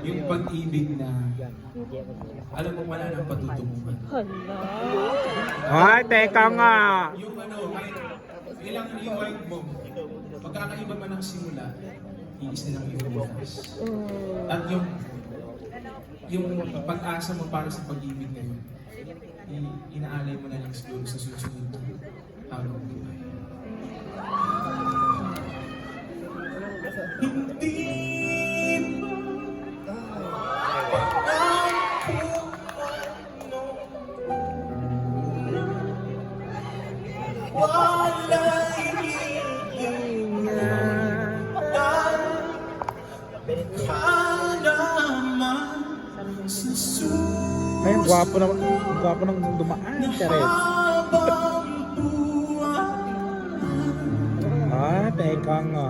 Yung pag-ibig na alam mo wala nang patutunguhan. Hala. Ay, teka nga. Yung ilang rewind mo, pagkakaiba man ang simula, iis na lang yung bukas. At yung pag-asa mo para sa pag-ibig ngayon, inaalay mo na lang siguro sa susunod na habang buhay. Hindi Ay, ang gwapo ng dumaan, Charet. Ah, teka nga.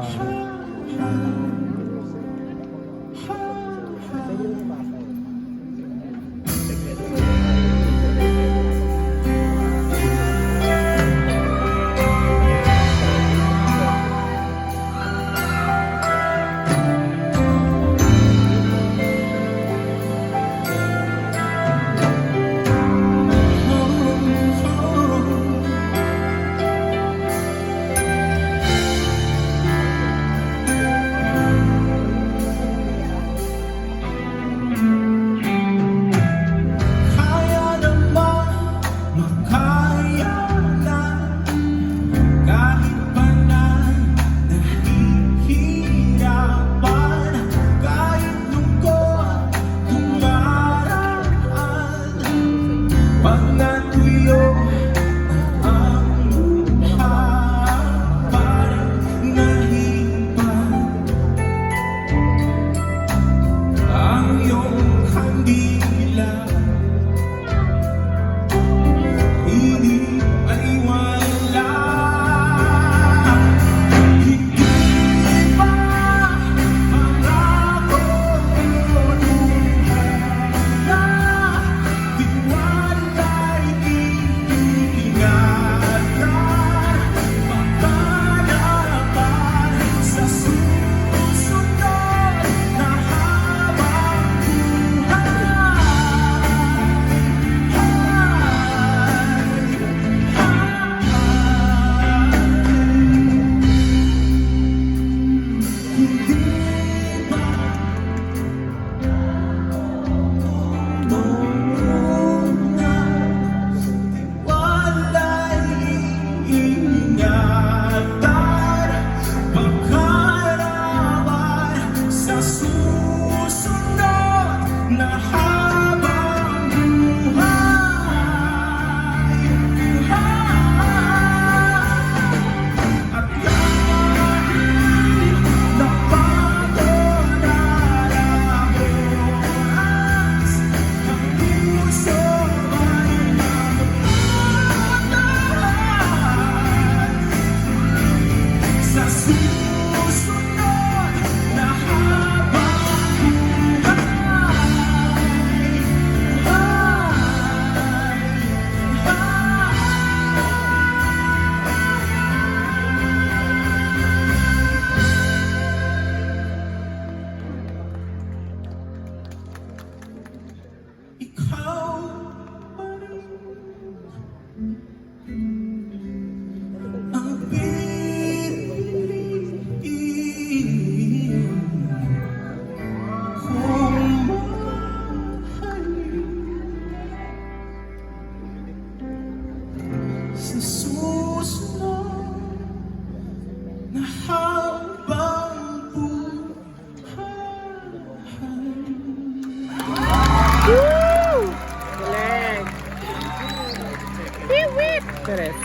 Charet.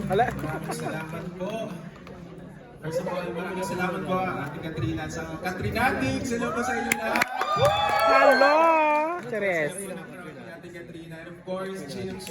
Hala. Maraming salamat po. First of all, maraming salamat po Ate Katrina sa Katrinatics. Hello po sa inyo lahat. Hello, Charet. Ate Katrina, and of course,